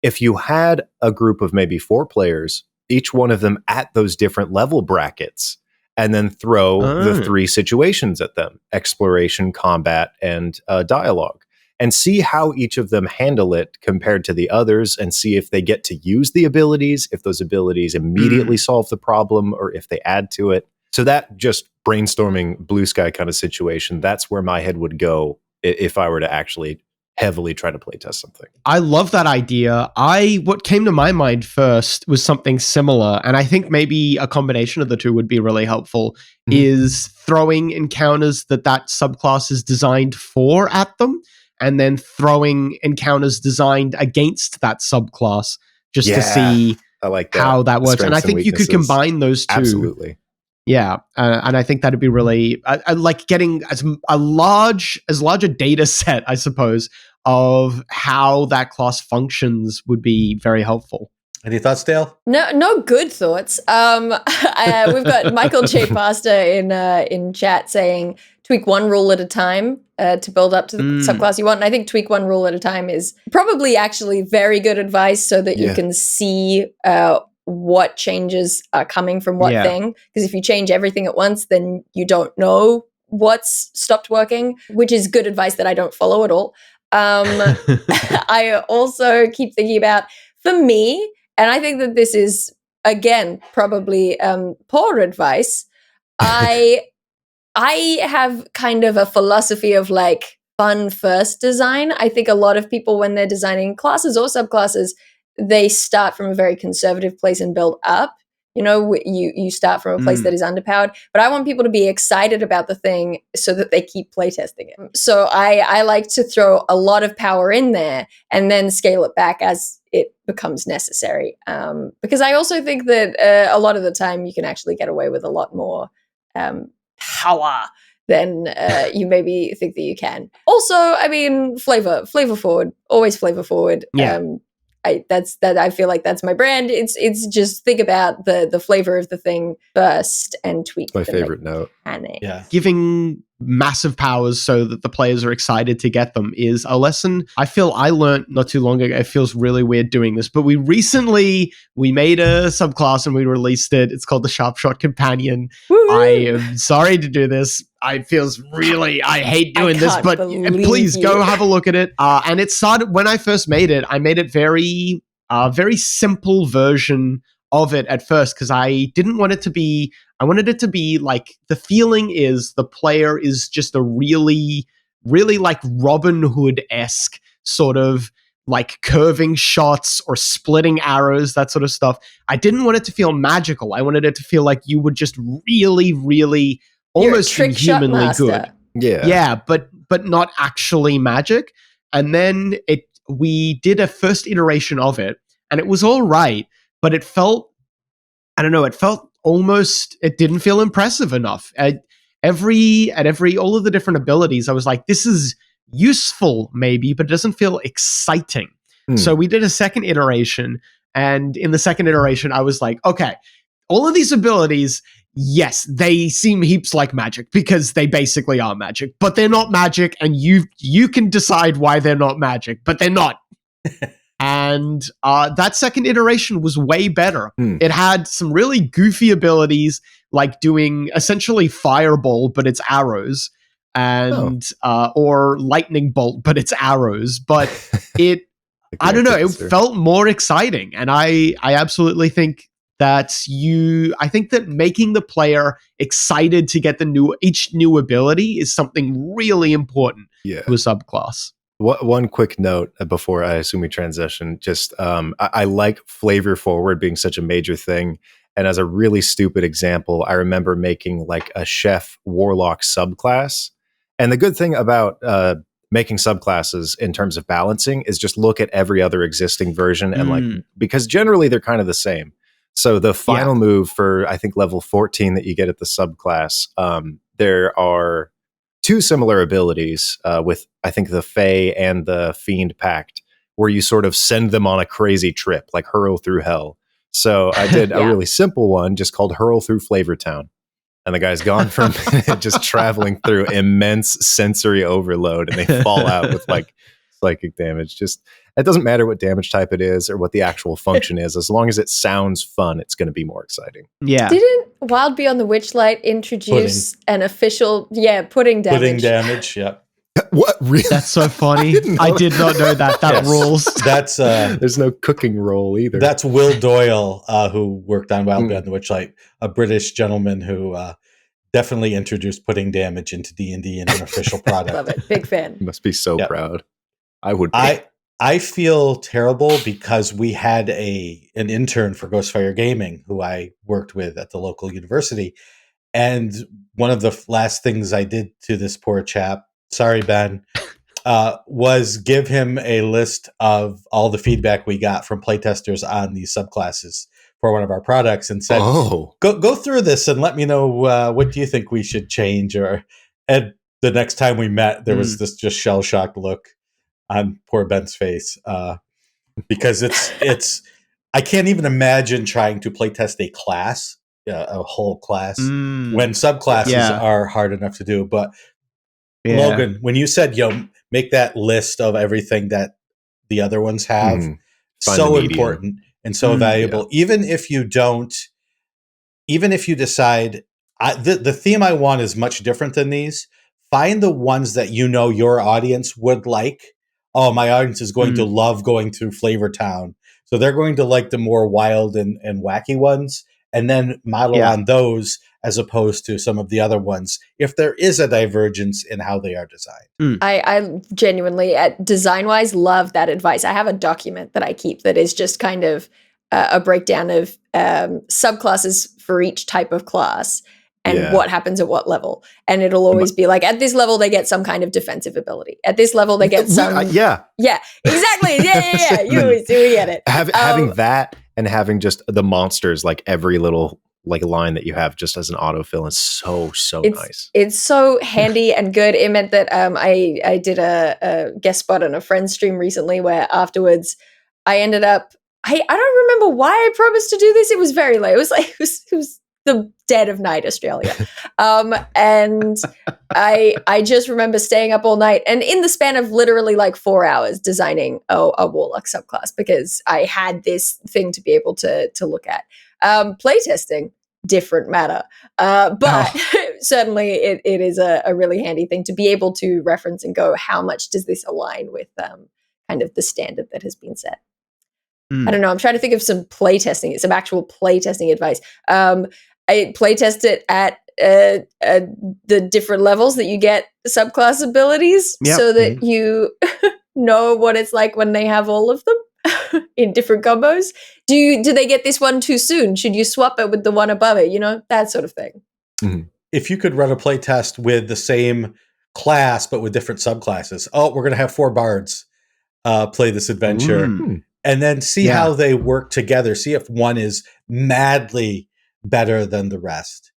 If you had a group of maybe 4 players, each one of them at those different level brackets, and then throw the 3 situations at them: exploration, combat, and dialogue, and see how each of them handle it compared to the others, and see if they get to use the abilities, if those abilities immediately solve the problem, or if they add to it. So that just brainstorming blue sky kind of situation, that's where my head would go if I were to actually heavily try to play test something. I love that idea. What came to my mind first was something similar, and I think maybe a combination of the two would be really helpful, is throwing encounters that subclass is designed for at them, and then throwing encounters designed against that subclass just to see I like that. how that works. And I Strengths and think you could weaknesses. combine those two. Absolutely. Yeah, and I think that'd be really I like getting as large a data set, I suppose, of how that class functions would be very helpful. Any thoughts, Dael? No good thoughts. We've got Michael J. Pasta in chat saying tweak one rule at a time to build up to the subclass you want. And I think tweak one rule at a time is probably actually very good advice so that you can see what changes are coming from what thing. Because if you change everything at once, then you don't know what's stopped working, which is good advice that I don't follow at all. I also keep thinking about, for me, and I think that this is, again, probably poor advice, I have kind of a philosophy of like fun first design. I think a lot of people, when they're designing classes or subclasses, they start from a very conservative place and build up. You start from a place that is underpowered, but I want people to be excited about the thing so that they keep playtesting it. So I like to throw a lot of power in there and then scale it back as it becomes necessary. Because I also think that a lot of the time you can actually get away with a lot more power than you maybe think that you can. Also, I mean, flavor forward, always flavor forward. Yeah. I feel like that's my brand. It's just think about the flavor of the thing first and tweak My the favorite note. mechanics. Yeah. Giving massive powers so that the players are excited to get them is a lesson I feel I learned not too long ago. It feels really weird doing this, but we made a subclass and we released it. It's called the Sharpshot Companion. Woo-hoo! I am sorry to do this. I hate doing this, but please go have a look at it. And it started when I first made it. I made it very simple version of it at first because I didn't want it to be. I wanted it to be like, the feeling is the player is just a really, really like Robin Hood-esque sort of like curving shots or splitting arrows, that sort of stuff. I didn't want it to feel magical. I wanted it to feel like you were just really, really almost trick shot inhumanly master. good. Yeah, but not actually magic. And then we did a first iteration of it, and it was all right, but it felt, I don't know, it felt almost, it didn't feel impressive enough. All of the different abilities, I was like, this is useful maybe, but it doesn't feel exciting. So we did a second iteration, and in the second iteration, I was like, okay, all of these abilities, yes, they seem heaps like magic because they basically are magic, but they're not magic, and you can decide why they're not magic, but they're not. And that second iteration was way better. It had some really goofy abilities, like doing essentially fireball, but it's arrows, and or lightning bolt, but it's arrows. But it, I don't know, it felt more exciting, and I absolutely think that I think that making the player excited to get each new ability is something really important to a subclass. One quick note before I assume we transition, just I like flavor forward being such a major thing. And as a really stupid example, I remember making like a chef warlock subclass. And the good thing about making subclasses in terms of balancing is just look at every other existing version and like, because generally they're kind of the same. So the final move for, I think, level 14 that you get at the subclass, there are two similar abilities with, I think, the Fae and the Fiend Pact, where you sort of send them on a crazy trip, like hurl through hell. So I did a really simple one just called Hurl Through Flavor Town. And the guy's gone from just traveling through immense sensory overload, and they fall out with like psychic damage. Just, it doesn't matter what damage type it is or what the actual function is. As long as it sounds fun, it's going to be more exciting. Yeah. Didn't Wild Beyond the Witchlight introduce an official, pudding damage? Pudding damage, yeah. What? Really? That's so funny. I did not know that. That rules. That's there's no cooking roll either. That's Will Doyle, who worked on Wild Beyond the Witchlight, a British gentleman who definitely introduced pudding damage into D&D and an official product. Love it. Big fan. You must be so proud. I would be. I feel terrible because we had an intern for Ghostfire Gaming who I worked with at the local university. And one of the last things I did to this poor chap, sorry, Ben, was give him a list of all the feedback we got from playtesters on these subclasses for one of our products, and said, go through this and let me know what do you think we should change. And the next time we met, there was this just shell-shocked look on poor Ben's face, because it's I can't even imagine trying to playtest a class, a whole class, when subclasses are hard enough to do. But Logan, when you said, make that list of everything that the other ones have, so important and so valuable. Even if you decide, the theme I want is much different than these, find the ones that you know your audience would like. Oh, my audience is going to love going through Flavor Town, so they're going to like the more wild and wacky ones, and then model on those as opposed to some of the other ones, if there is a divergence in how they are designed. I genuinely, design-wise, love that advice. I have a document that I keep that is just kind of a breakdown of subclasses for each type of class and what happens at what level. And it'll always be like, at this level, they get some kind of defensive ability. At this level, they get some... Yeah, exactly. Yeah. You get it. Having that and having just the monsters, like every little like line that you have just as an autofill is so nice. It's so handy and good. It meant that I did a guest spot on a friend's stream recently where afterwards I ended up... I don't remember why I promised to do this. It was very late. It was the dead of night, Australia. And I just remember staying up all night, and in the span of literally like 4 hours designing a Warlock subclass, because I had this thing to be able to look at. Playtesting, different matter. But certainly it is a really handy thing to be able to reference and go, how much does this align with kind of the standard that has been set? I don't know. I'm trying to think of some actual playtesting advice. I playtest it at the different levels that you get subclass abilities, so that you know what it's like when they have all of them in different combos. Do they get this one too soon? Should you swap it with the one above it? That sort of thing. Mhm. If you could run a playtest with the same class but with different subclasses, we're going to have 4 bards play this adventure, and then see how they work together. See if one is madly better than the rest,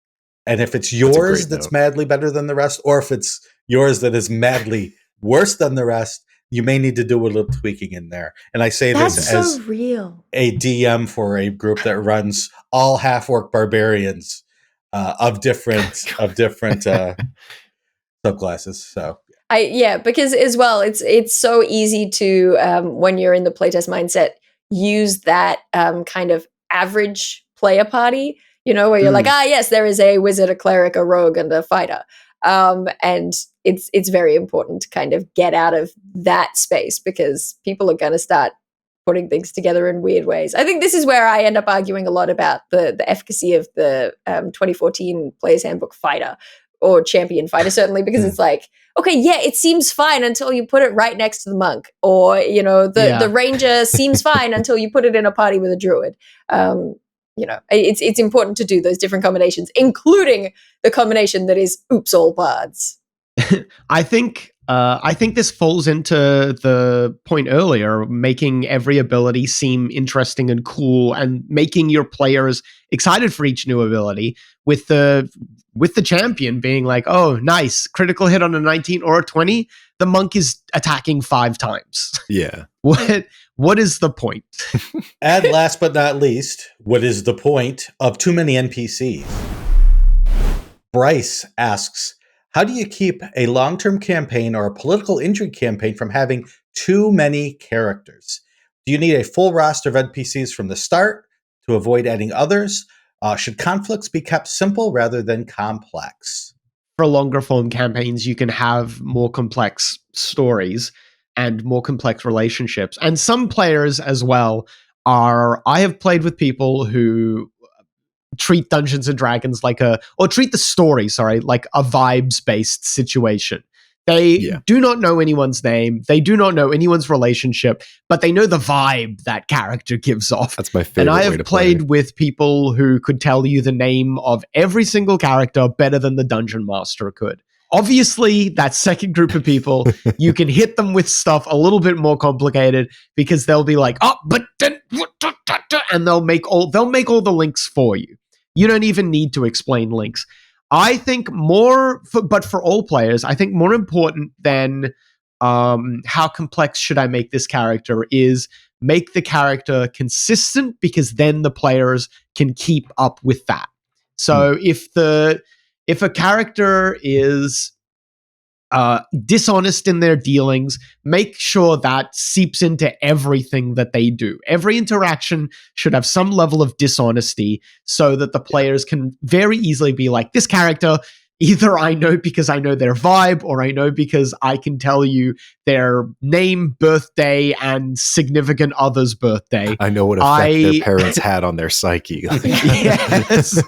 and if it's yours that's madly better than the rest, or if it's yours that is madly worse than the rest, you may need to do a little tweaking in there. And I say this as real. a DM for a group that runs all half-orc barbarians of different subclasses. So because as well, it's so easy to when you're in the playtest mindset, use that kind of average player party, where you're like, yes, there is a wizard, a cleric, a rogue, and a fighter. And it's very important to kind of get out of that space, because people are going to start putting things together in weird ways. I think this is where I end up arguing a lot about the efficacy of the 2014 Player's Handbook Fighter, or Champion Fighter, certainly, because it's like, okay, yeah, it seems fine until you put it right next to the monk, or the ranger seems fine until you put it in a party with a druid. It's important to do those different combinations, including the combination that is oops all bards. I think this falls into the point earlier, making every ability seem interesting and cool, and making your players excited for each new ability. With the champion being like, oh, nice, critical hit on a 19 or a 20, the monk is attacking 5 times. Yeah. What is the point? And last but not least, what is the point of too many NPCs? Bryce asks, how do you keep a long-term campaign or a political intrigue campaign from having too many characters? Do you need a full roster of NPCs from the start to avoid adding others? Should conflicts be kept simple rather than complex? For longer form campaigns, you can have more complex stories and more complex relationships. And some players as well I have played with people who treat Dungeons and Dragons treat the story, like a vibes-based situation. They do not know anyone's name. They do not know anyone's relationship, but they know the vibe that character gives off. That's my favorite. And I way have to play. played with people who could tell you the name of every single character better than the dungeon master could. Obviously, that second group of people, you can hit them with stuff a little bit more complicated, because they'll be like, oh, but then, and they'll make all the links for you. You don't even need to explain links. I think but for all players, I think more important than how complex should I make this character is make the character consistent, because then the players can keep up with that. So if a character is dishonest in their dealings, make sure that seeps into everything that they do. Every interaction should have some level of dishonesty, so that the players can very easily be like, this character, either I know because I know their vibe, or I know because I can tell you their name, birthday, and significant other's birthday. I know what effect their parents had on their psyche. Yes.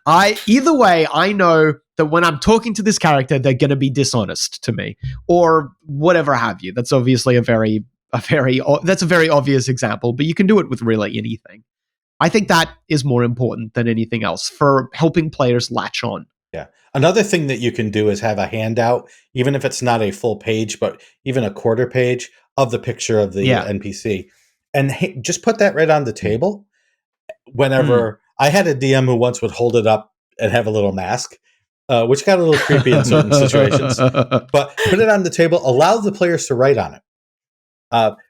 Either way, I know that when I'm talking to this character, they're going to be dishonest to me, or whatever have you. That's obviously a very obvious example, but you can do it with really anything. I think that is more important than anything else for helping players latch on. Yeah. Another thing that you can do is have a handout, even if it's not a full page, but even a quarter page of the picture of the NPC, and just put that right on the table. Whenever I had a DM who once would hold it up and have a little mask, which got a little creepy in certain situations, but put it on the table, allow the players to write on it.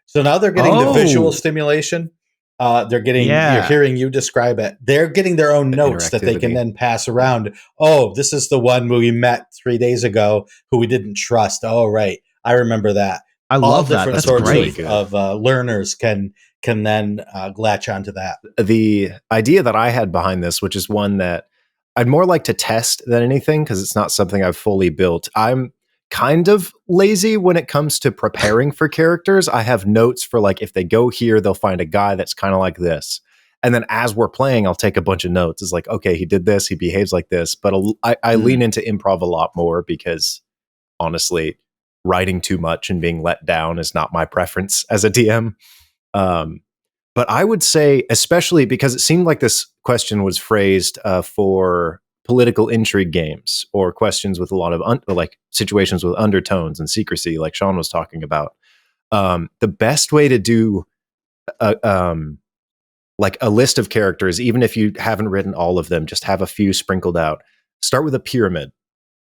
So now they're getting the visual stimulation. They're getting, you're hearing you describe it. They're getting their own notes that they can then pass around. Oh, this is the one who we met 3 days ago who we didn't trust. Oh, right. I remember that. I love that. That's great. Of learners can then latch onto that. The idea that I had behind this, which is one that I'd more like to test than anything, because it's not something I've fully built. I'm kind of lazy when it comes to preparing for characters. I have notes for, like, if they go here, they'll find a guy that's kind of like this. And then as we're playing, I'll take a bunch of notes. It's like, okay, he did this, he behaves like this. But I lean into improv a lot more, because honestly, writing too much and being let down is not my preference as a DM. But I would say, especially because it seemed like this question was phrased for political intrigue games or questions with a lot of like situations with undertones and secrecy, like Shawn was talking about. The best way to do like a list of characters, even if you haven't written all of them, just have a few sprinkled out. Start with a pyramid.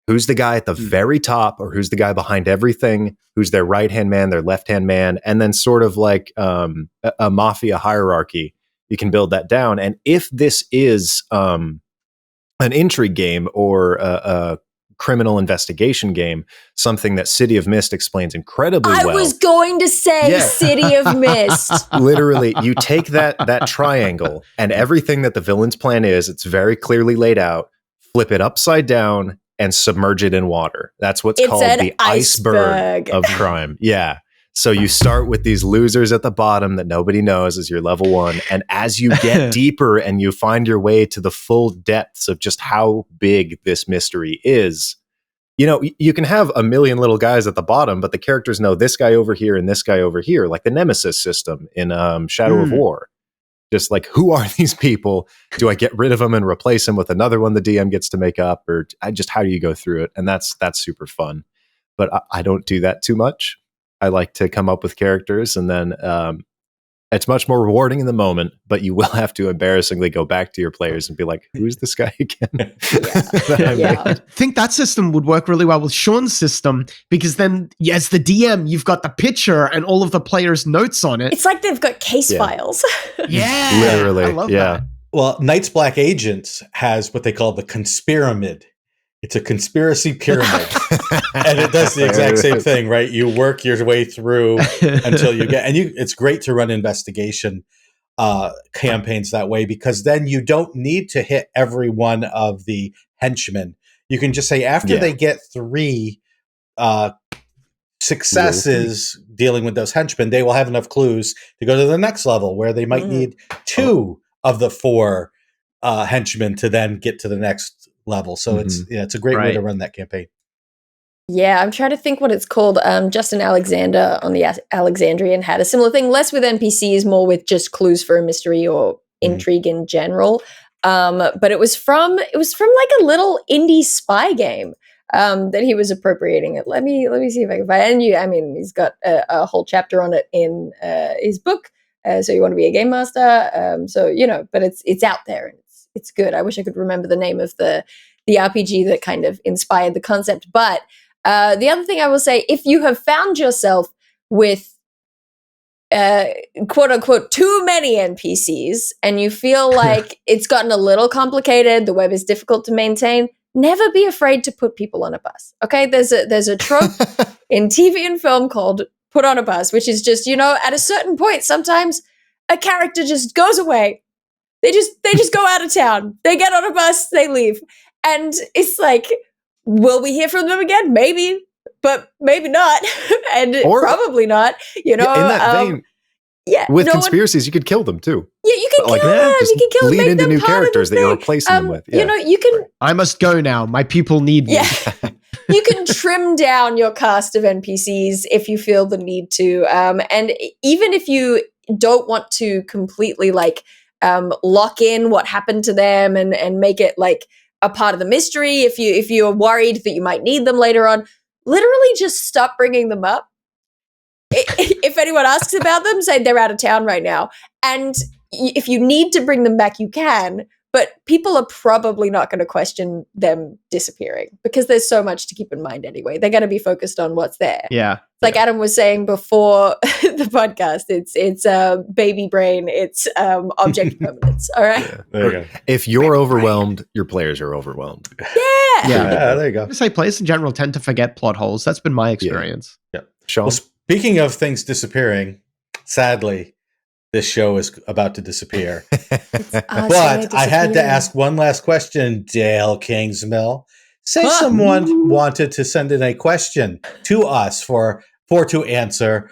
Who's the guy at the very top, or who's the guy behind everything? Who's their right-hand man, their left-hand man? And then sort of like a mafia hierarchy, you can build that down. And if this is an intrigue game or a criminal investigation game, something that City of Mist explains incredibly well. I was going to say City of Mist. Literally, you take that triangle and everything that the villain's plan is, it's very clearly laid out, flip it upside down, and submerge it in water. That's what's called the iceberg of crime. Yeah. So you start with these losers at the bottom that nobody knows as your level 1. And as you get deeper and you find your way to the full depths of just how big this mystery is, you know, you can have a million little guys at the bottom, but the characters know this guy over here and this guy over here, like the Nemesis system in Shadow of War. Just like, who are these people? Do I get rid of them and replace them with another one the DM gets to make up? Or how do you go through it? And that's super fun. But I don't do that too much. I like to come up with characters, and then it's much more rewarding in the moment, but you will have to embarrassingly go back to your players and be like, who's this guy again? I think that system would work really well with Shawn's system, because then as the DM, you've got the picture and all of the players' notes on it. It's like they've got case files. Yeah. Literally. I love that. Well, Night's Black Agents has what they call the Conspiramid. It's a conspiracy pyramid. And it does the exact same thing, right? You work your way through until you get, and it's great to run investigation campaigns that way, because then you don't need to hit every one of the henchmen. You can just say, after they get 3 successes dealing with those henchmen, they will have enough clues to go to the next level, where they might need 2 of the 4 henchmen to then get to the next level. So it's a great way to run that campaign. Yeah, I'm trying to think what it's called. Justin Alexander on the Alexandrian had a similar thing, less with NPCs, more with just clues for a mystery or intrigue in general. But it was from like a little indie spy game that he was appropriating it. Let me see if I can find it. And he's got a whole chapter on it in his book. So you want to be a game master. But it's out there and it's good. I wish I could remember the name of the RPG that kind of inspired the concept. But the other thing I will say, if you have found yourself with quote unquote too many NPCs and you feel like it's gotten a little complicated, the web is difficult to maintain, never be afraid to put people on a bus. Okay, there's a trope in TV and film called put on a bus, which is just, at a certain point, sometimes a character just goes away. They just go out of town. They get on a bus, they leave. And it's like, will we hear from them again? Maybe, but maybe not. And probably not, in that vein, with conspiracies, you could kill them too. Yeah, you can kill them. You can kill them. Lead into new characters that you're replacing them with. Yeah. You can. I must go now. My people need me. Yeah. You can trim down your cast of NPCs if you feel the need to. And even if you don't want to completely lock in what happened to them and make it like a part of the mystery, if you're worried that you might need them later on, literally just stop bringing them up. If anyone asks about them, say they're out of town right now. And if you need to bring them back, you can. But people are probably not going to question them disappearing because there's so much to keep in mind anyway. They're going to be focused on what's there. Yeah. Like Adam was saying before the podcast, it's baby brain, it's object permanence. All right. Yeah, there you go. If you're overwhelmed, your players are overwhelmed. Yeah. There you go. I say players in general tend to forget plot holes. That's been my experience. Yeah. Shawn? Well, speaking of things disappearing, sadly, this show is about to disappear. But I had to ask one last question, Dael Kingsmill. Say someone wanted to send in a question to us for to answer.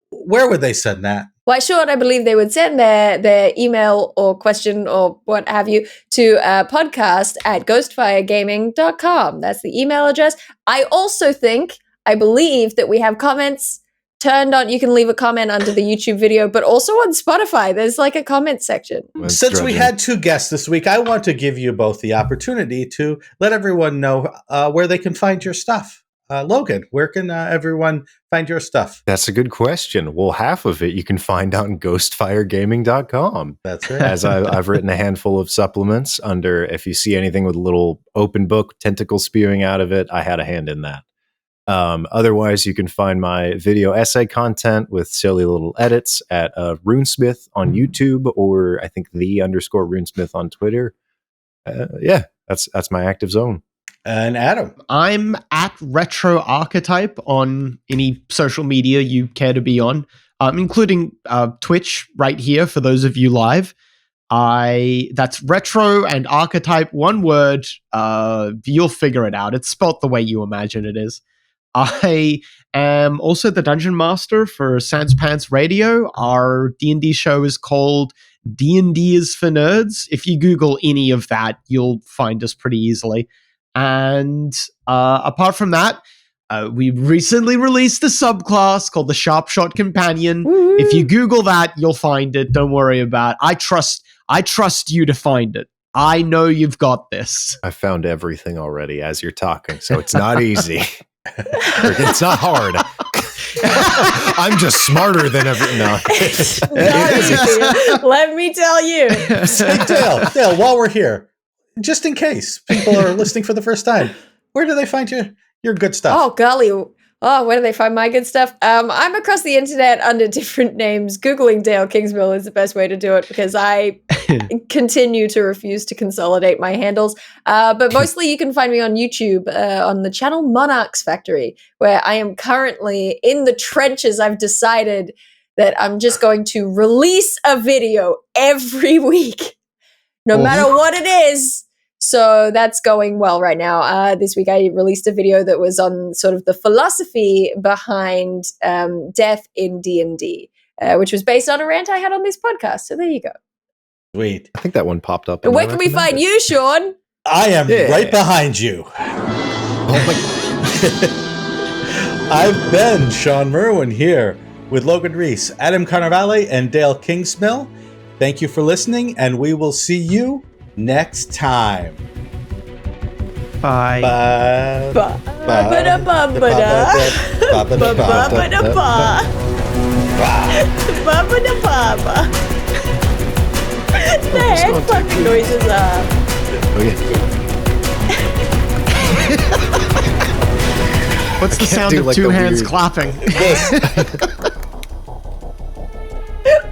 Where would they send that? Why, sure, I believe they would send their email or question or what have you to podcast@ghostfiregaming.com. That's the email address. I also think I believe that we have comments turned on. You can leave a comment under the YouTube video, but also on Spotify. There's like a comment section. Since we had 2 guests this week, I want to give you both the opportunity to let everyone know where they can find your stuff. Logan, where can everyone find your stuff? That's a good question. Well, half of it you can find on ghostfiregaming.com. That's right. As I've written a handful of supplements under, if you see anything with a little open book, tentacle spewing out of it, I had a hand in that. Otherwise, you can find my video essay content with silly little edits at RuneSmith on YouTube, or I think _RuneSmith on Twitter. Yeah, that's my active zone. And Adam. I'm at Retro Archetype on any social media you care to be on, including Twitch right here for those of you live. That's Retro and Archetype, one word. You'll figure it out. It's spelt the way you imagine it is. I am also the Dungeon Master for Sans Pants Radio. Our D&D show is called D&D is for Nerds. If you Google any of that, you'll find us pretty easily. And apart from that, we recently released a subclass called the Sharpshot Companion. Woo-hoo. If you Google that, you'll find it. Don't worry about it. I trust you to find it. I know you've got this. I found everything already as you're talking, so it's not easy. It's not hard. I'm just smarter than ever. No, It's not easy. Let me tell you. Hey, Dael, while we're here, just in case people are listening for the first time, where do they find your good stuff? Oh, golly. Oh, where do they find my good stuff? I'm across the internet under different names. Googling Dael Kingsmill is the best way to do it because I continue to refuse to consolidate my handles. But mostly you can find me on YouTube on the channel Monarchs Factory, where I am currently in the trenches. I've decided that I'm just going to release a video every week, no matter what it is. So that's going well right now. This week I released a video that was on sort of the philosophy behind death in D&D, which was based on a rant I had on this podcast. So there you go. Sweet. I think that one popped up. And where can we find you, Shawn? I am right behind you. I've been Shawn Merwin here with Logan Reese, Adam Carnavale, and Dael Kingsmill. Thank you for listening, and we will see you next time. Bye. Bye. The head fucking noises are. Oh, yeah. What's the sound of like 2 the hands weird- clapping?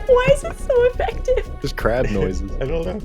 Why is it so effective? Just crab noises. I don't know.